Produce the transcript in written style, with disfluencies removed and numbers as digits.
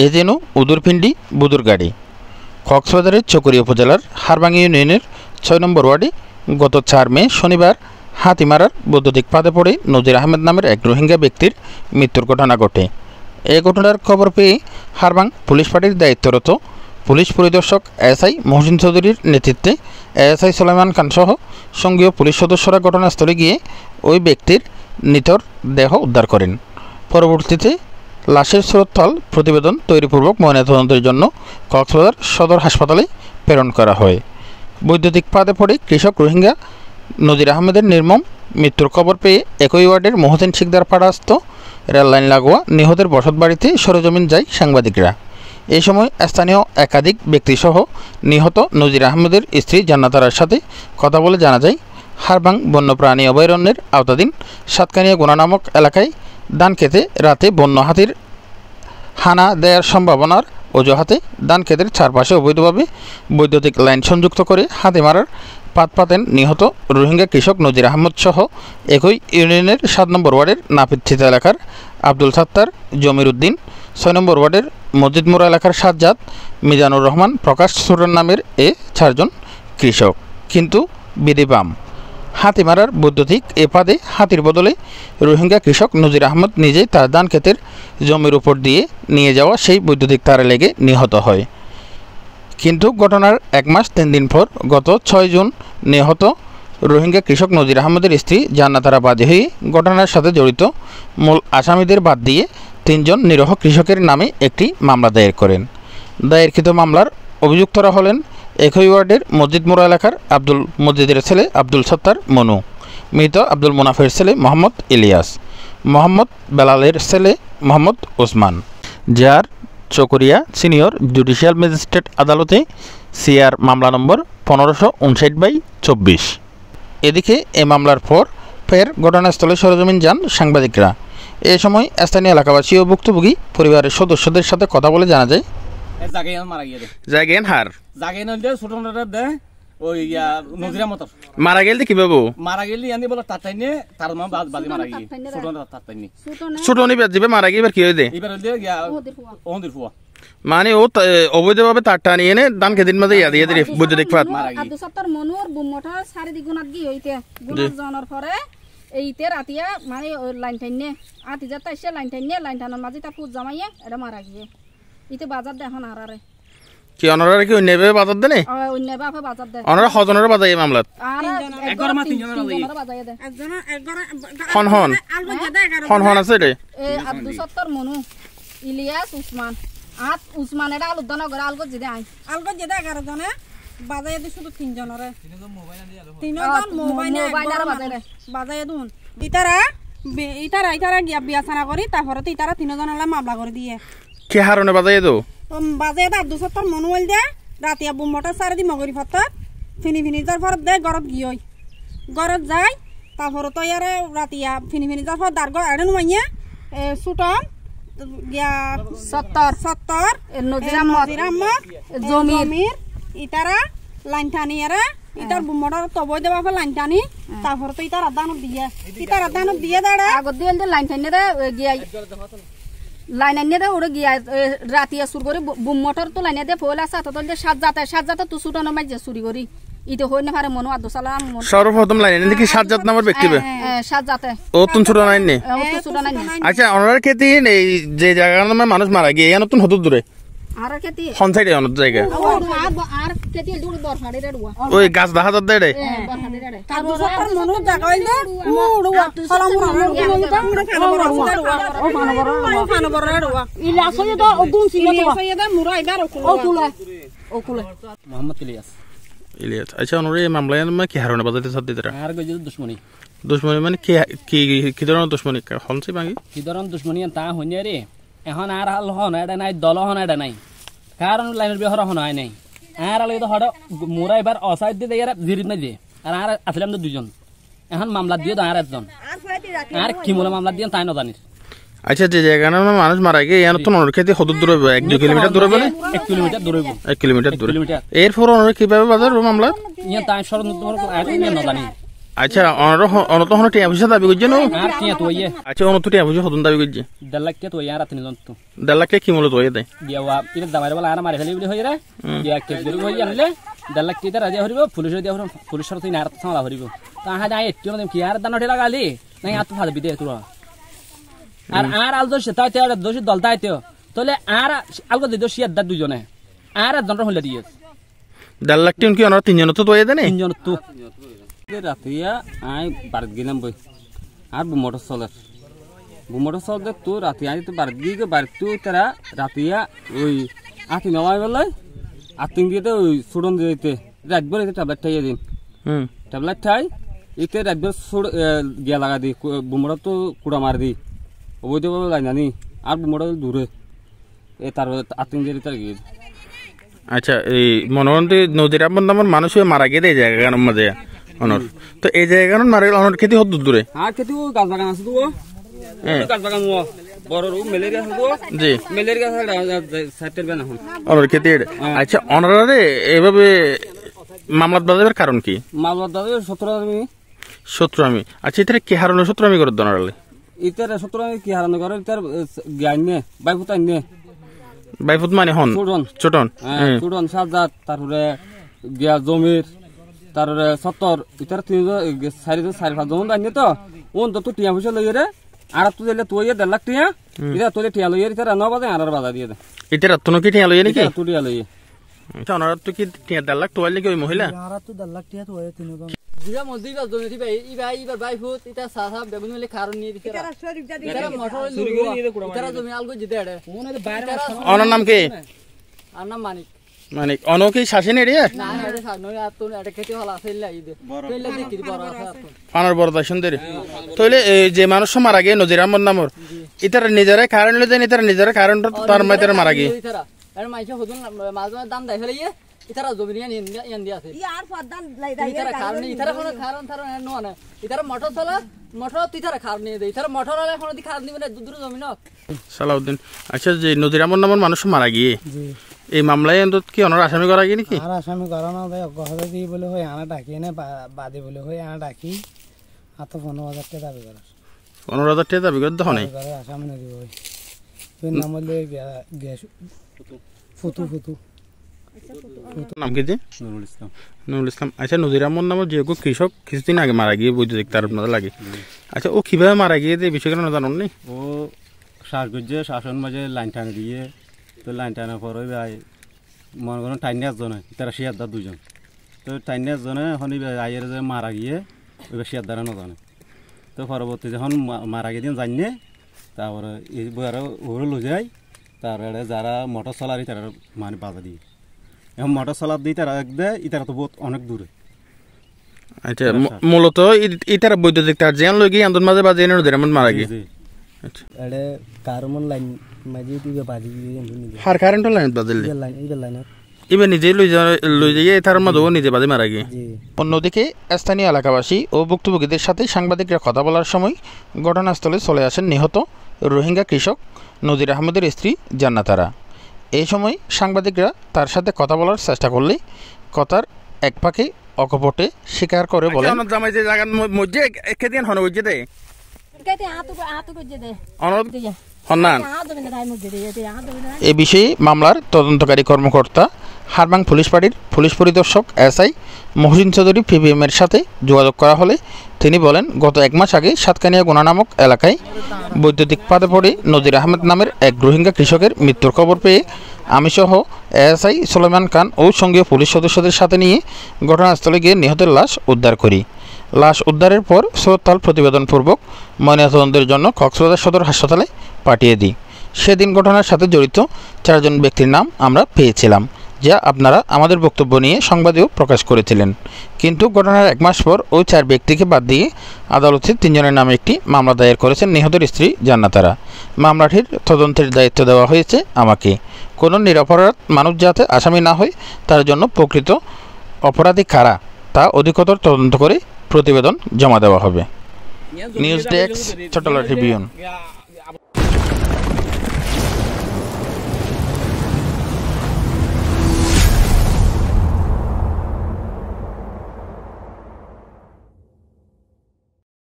এ যেন উদুরপিন্ডি বুদুরগাড়ি। কক্সবাজারের চকরিয়া উপজেলার হারবাঙ্গি ইউনিয়নের ৬ নম্বর ওয়ার্ডে গত ৪ মে শনিবার হাতিমারার বৈদ্যুতিক ফাঁদে পড়ে নজির আহমেদ নামের এক রোহিঙ্গা ব্যক্তির মৃত্যুর ঘটনা ঘটে। এই ঘটনার খবর পেয়ে হারবাং পুলিশ ফাঁড়ির দায়িত্বরত পুলিশ পরিদর্শক এসআই মহসিন চৌধুরীর নেতৃত্বে এএসআই সুলাইমান খান সহ সঙ্গীয় পুলিশ সদস্যরা ঘটনাস্থলে গিয়ে ওই ব্যক্তির নিথর দেহ উদ্ধার করেন। পরবর্তীতে লাশের সুরতহাল প্রতিবেদন তৈরিপূর্বক ময়নাতদন্তের জন্য কক্সবাজার সদর হাসপাতালে প্রেরণ করা হয়। বৈদ্যুতিক ফাঁদে পড়ে কৃষক রোহিঙ্গা নজির আহমেদের নির্মম মৃত্যুর খবর পেয়ে একই ওয়ার্ডের মহসিন শিকদার পাড়াস্থ রেললাইন লাগোয়া নিহতের বসতবাড়িতে সরেজমিন যায় সাংবাদিকরা। এই সময় স্থানীয় একাধিক ব্যক্তিসহ নিহত নজির আহমেদের স্ত্রী জান্নাতারার সাথে কথা বলে জানা যায়, হারবাং বন্যপ্রাণী অভয়ারণ্যের আওতাধীন সাতকানিয়া গোনা নামক এলাকায় ধান খেতে রাতে বন্য হাতির হানা দেওয়ার সম্ভাবনার অজুহাতে ধান খেতের চারপাশে অবৈধভাবে বৈদ্যুতিক লাইন সংযুক্ত করে হাতি মারার পাত পাতেন নিহত রোহিঙ্গা কৃষক নজির আহমদ সহ একই ইউনিয়নের ৭ নম্বর ওয়ার্ডের নাপিতছিতা এলাকার আব্দুল সাত্তার, জমির উদ্দিন, ৬ নম্বর ওয়ার্ডের মসজিদমোড়া এলাকার সাজ্জাদ, মিজানুর রহমান, প্রকাশ সুরান নামের এ ৪ জন কৃষক। কিন্তু বিধিবাম হাতিমারার বৈদ্যুতিক এ ফাঁদে হাতির বদলে রোহিঙ্গা কৃষক নজির আহমদ নিজেই তার ধান ক্ষেতের জমির উপর দিয়ে নিয়ে যাওয়া সেই বৈদ্যুতিক তারে লেগে নিহত হয়। কিন্তু ঘটনার ১ মাস ৩ দিন পর গত ৬ জুন নিহত রোহিঙ্গা কৃষক নজির আহমদের স্ত্রী জান্নাতারা বাদী হয়ে ঘটনার সাথে জড়িত মূল আসামিদের বাদ দিয়ে ৩ জন নিরীহ কৃষকের নামে একটি মামলা দায়ের করেন। দায়েরকৃত মামলার অভিযুক্তরা হলেন একই ওয়ার্ডের মসজিদমোড়া এলাকার আব্দুল মজিদের ছেলে আব্দুল সত্তার মনু, মৃত আব্দুল মুনাফের ছেলে মোহাম্মদ ইলিয়াস, মোহাম্মদ বেলালের ছেলে মোহাম্মদ ওসমান, যার চকরিয়া সিনিয়র জুডিশিয়াল ম্যাজিস্ট্রেট আদালতে সিআর মামলা নম্বর ১৫৫৯/২৪। এদিকে এ মামলার পর ফের ঘটনাস্থলে সরেজমিন যান সাংবাদিকরা। এ সময় স্থানীয় এলাকাবাসী ও ভুক্তভোগী পরিবারের সদস্যদের সাথে কথা বলে জানা যায়, মারা গেল কিভাবে মারা গেল কি হয়ে মানে ও অবৈধভাবে তার টানিয়ে এনে ধান খেদির মাঝে বৈদ্যুতিক ফাঁদ এইতে রাতিয়া মানে লাইন টাইনে আতি যাতে এসে লাইন টাইনে লাইন টানার মাঝে তার ফুট জামাইয়ে এটা মারা গিয়ে ইতে বাজার দেখুন আরারে কি অনরা কি অন্যভাবে বাজার দেনে অন্যভাবে বাজার দেয় অনরা কজনের বাজার এই মামলাত আর 11 মা 3 জনের বাজার দেয় একজন 11 হন আছে রে আব্দুল সত্তার মনু ইলিয়াস উসমান উসমান এটা আলুদন করে আলগো যেতে যেতে 11 জনে বাজায় দি শুধু 3 জনরে 3 জন মোবাইল বাজায় দুন ইতারা গিয়া বিয়াছানা করি তারপরে ইতারা 3 জন হলে মামলা করে দিয়ে কি হারনে বাজায় দো বাজায় আব্দুল সত্তার মনুয়াল দে রাতিয়া বুমটা সারে দি মগরি ফতর ফিনি তারপর দে গরত গিয়ই গরত যায় তারপরে তো ইয়ারে রাতিয়া ফিনি তারপর দারগর আড়ে নুমাইয়া সুটন গিয়া 70 নজির আহমদ জমির ইতারা লাইন টানি এরা ইতার বুমটা তবই দেবা লাইন টানি তারপর তো ইতার আদানত দিয়ে দাঁড়া আগত দিয়ে লাইন টানি রে গিয়া লাইন আনিয়ে দে ওরে গিয়া রাতিয়া সুর করে বুম মোটর তো লাইনে দে ফোলা সাথে তো সাত যাতে তো সুটানো মাঝে চুরি করি ইতে হই না পারে মনো আব্দুল সালাম সর্বপ্রথম লাইনে নাকি সাজ্জাদ নামের ব্যক্তি সাজ্জাতে ও তুন ছোট নাই নে আচ্ছা ওনার খেতে এই যে জায়গার নামে মানুষ মারা গিয়ে এই নতুন হতো দূরে আর খেতে কোন সাইডে অন্য জায়গা আর খেতে দূর বরফাড়ি রে ওই গাছ দেখা যাচ্ছে রে বরফাড়ি রে তারপর সত্তর মনো জায়গা হইলে সালাম ফানবর রে ইলাস হই তো গুন সিলে তো ইলাস মুরা এবার ওকুলে মোহাম্মদ ইলিয়াস আচ্ছা ওনার এই মামলায় কি হারনে বাজাতে সাথে দিতরা আর গজে দুশমনি মানে কি ধরনের দুশমনি হনছে বাকি কি ধরনের দুশমনি তা হইনে রে এখন আর হাল হন এটা নাই দল হন এটা নাই কারণ লাইনের বিহর হন হয় নাই আর আলো তো হড় মোরা এবার অসাইড দিয়ে এরা জিরিত নাই দিয়ে আর আসলাম তো দুজন এখন মামলা দিয়ে আর একজন আর কি মোলা মামলা দিয়ে তাই না জানিস আচ্ছা যে জায়গায় মানুষ মারা গিয়ে এখানে তো ওনার খেতে কত দূরে 1-2 কিলোমিটার দূরে বলে 1 কিলোমিটার দূরে 1 কিলোমিটার দূরে এরপর ওনার কিভাবে বাজার মামলা ইয়া তাই সর তোমার আইতে না জানি আচ্ছা অনত হন টিয়া পয়সা দাবি করছে না আর টিয়া তো ইয়ে আচ্ছা অনত টিয়া পয়সা হতন দাবি করছে 1.5 লাখ টিয়া তো আর রাতে নিজন তো 1.5 লাখ কি মূলত হয়ে দেয় গিয়া এটা দামারে বলা আর মারি ফেলি বলে হই রে গিয়া কে গরি হই আনলে 1.5 লাখ টিয়া রাজি হরিব পুলিশ দিয়া হরিব পুলিশের তুই নার সামলা হরিব তা হা যাই এটিও না কি আর দানা ঠেলা গালি নাই আত ফাদ বিদে তোরা আর আল দোষ তাইতে আর দোষ দল তাইতে তাহলে আর আলগো দে দোষ ইয়াদ দুজনে আর দন্ড হলে দিয়ে 1.5 লাখ টিয়া কি অনার তিনজন তো দয়ে দেয় তিনজন তো রাতিয়া আই বারত গেলাম বই আর মোটর চলে তো রাতে আই তো বারত গিয়ে বারত তো তারা রাতিয়া ওই আতি নেওয়াই বলে আতিং দিয়ে ওই সুডন দিতে রাতভর এতে ট্যাবলেট খাইয়ে দিন ট্যাবলেট খাই এতে রাতভর গিয়া লাগা দি বুমড়া তো কুড়া মার দি ওই তো বলে জানি আর বুমড়া দূরে এ তার আতিং দিয়ে তার গিয়ে আচ্ছা এই মনোরন্তি নদীর আপন নামের মানুষ মারা গিয়ে দেয় জায়গার মাঝে অনর তো এই জায়গার মারা গেলে অনর খেতে হত দূরে আর খেতে গাছ বাগান আছে তো গাছ বাগান বড় রূপ ম্যালেরিয়া আছে তো জি ম্যালেরিয়া সাইটের বেনা হন অনর খেতে আচ্ছা অনরারে এভাবে মামলাত বাজাবের কারণ কি মামলাত বাজাবে 17 আমি আচ্ছা এটা কি হারানো 17 আমি করে দনারালে ইতার 17 আমি কি হারানো করে ইতার জ্ঞান নে বাইফুতাই নে বাইফুত মানে হন ছোটন ছোটন সাজাত তারপরে গিয়া জমির তারপরে 70 ইতার 4-5 জন দাইনে তো ওন তো টিয়া পয়সা লইয়ে রে আর তো দিলে তুই 1.5 লাখ টিয়া ইতা তোলে টিয়া লইয়ে ইতার 9 বাজে আর বাজা দিয়ে দে ইতার তো কি টিয়া লইয়ে নাকি তো টিয়া লইয়ে আচ্ছা ওনারা তো কি 1.5 লাখ তোয়ালে কি ওই মহিলা আর তো 1.5 লাখ টিয়া তো হয় তিনজন দিবা মদিবা জমিতি ভাই ইবা বাইফুত ইতা সাসা বেগুন মিলে কারণ নিয়ে দিছে ইতারা মোটর ইতারা জমি আলগো জিতে আড়ে ওনার নাম কি আর নাম মানিক মানে অনো কি শাসন এরিয়া না না এটা সাগনো আর তো এটা খেতে হলা ফেললা ইদে ফেললা দেখি বড় আছে আনার বড় সুন্দর তাহলে যে মানুষ মারা গিয়ে নজির আহমদ নামর ইতারা নিজেরাই কারণ লই দেন ইতারা নিজেরা কারণ তার মাইতারা মারা গিয়ে ইতারা আর মাইছে হদুন মাঝে দাম দাই ফেলে ইতারা জমি নিয়ে ইয়ান দিয়া আছে ইয়ার পদ্দান লাই দাই ইতারা কারণ ইতারা কোনো কারণ ন না ইতারা মোটর চলা মোটর ইতারা কারণ নিয়ে দেয় ইতারা মোটর আলে কোনো দি কারণ দিবে না দূর জমি না সালাউদ্দিন আচ্ছা যে নজির আহমদ নামর মানুষ মারা গিয়ে এই মামলায় এন্দত কি অনার আসামি করা গিয়ে নাকি আর আসামি করা না ভাই অগহদা দি বলে হয় আনা ডাকি না বাদে বলে হয় আনা ডাকি আর তো 15,000 টাকা দাবি করা 15,000 টাকা দাবি করে দাও নাই আসামি না দিব ভাই তুই নাম বলে গ্যাস ফুতু নাম কি যে নুরুল ইসলাম আচ্ছা নজির আহমদ নামের যে কৃষক কিছুদিন আগে মারা গিয়ে বৈদ্যুতিক তার আপনাদের লাগে আচ্ছা ও কিভাবে মারা গিয়ে যে বিষয় কেন জানুন নি ও শ্বাসগজ্জে শাসন মাঝে লাইন টানে দিয়ে তো লাইন টানার পর ওই ভাই মনে করেন টাইনে একজনে তারা শিয়ারদার দুজন তো টাইনে একজনে এখন আইয়ের যে মারা গিয়ে ওই শিয়ারদারা না জানে তো পরবর্তী যখন মারা গিয়ে দিন জানিয়ে তারপরে এই বইয়ারা ওগুলো লো যায় তারপরে যারা মোটর চলারি তারা মানে বাধা দিয়ে এখন মোটর চলার দিয়ে তারা এক দেয় ইতারা তো বহুত অনেক দূরে আচ্ছা মূলত ইতারা বৈদ্যুতিক তার জিয়ান লই গিয়ে আন্দোলন মাঝে বাজে এনে নজির আহমদ মারা গিয়ে আচ্ছা এডে কারমন লাইন মাঝে দিবে বাজি দিয়ে নিয়ে হার কারেন্ট লাইন বাজলে লাইন এবার নিজে লই যাইয়ে তার মধ্যে নিজে বাজে মারা গিয়ে অন্যদিকে স্থানীয় এলাকাবাসী ও ভুক্তভোগীদের সাথে সাংবাদিকরা কথা বলার সময় ঘটনাস্থলে চলে আসেন নিহত রোহিঙ্গা কৃষক নজির আহমদের স্ত্রী জান্নাতারা এই সময় সাংবাদিকরা তার সাথে কথা বলার চেষ্টা করলে কথার এক পাকে অকপটে স্বীকার করে বলে জামাই যে জায়গার মধ্যে একদিন হন হইছে দে এ বিষয়ে মামলার তদন্তকারী কর্মকর্তা হারবাং পুলিশ ফাঁড়ির পুলিশ পরিদর্শক এসআই মহসিন চৌধুরী পিপিএমের সাথে যোগাযোগ করা হলে তিনি বলেন গত 1 মাস আগে সাতকানিয়া গোনা নামক এলাকায় বৈদ্যুতিক পাতে পড়ে নজির আহমেদ নামের এক রোহিঙ্গা কৃষকের মৃত্যুর খবর পেয়ে আমিসহ এএসআই সুলাইমান খান ও সঙ্গীয় পুলিশ সদস্যদের সাথে নিয়ে ঘটনাস্থলে গিয়ে নিহতের লাশ উদ্ধার করি। লাশ উদ্ধারের পর সুরতহাল প্রতিবেদনপূর্বক ময়নাতদন্তের জন্য কক্সবাজার সদর হাসপাতালে পাঠিয়ে দিই। সেদিন ঘটনার সাথে জড়িত 4 জন ব্যক্তির নাম আমরা পেয়েছিলাম, যা আপনারা আমাদের বক্তব্য নিয়ে সংবাদেও প্রকাশ করেছিলেন। কিন্তু ঘটনার 1 মাস পর ওই 4 ব্যক্তিকে বাদ দিয়ে আদালতে 3 জনের নামে একটি মামলা দায়ের করেছেন নিহতের স্ত্রী জান্নাতারা। মামলাটির তদন্তের দায়িত্ব দেওয়া হয়েছে আমাকে। কোনো নিরপরাধ মানুষ যাতে আসামি না হয় তার জন্য প্রকৃত অপরাধী কারা তা অধিকতর তদন্ত করে প্রতিবেদন জমা দেওয়া হবে। নিউজ ডেস্ক, ছোটলা ট্রিবিউন।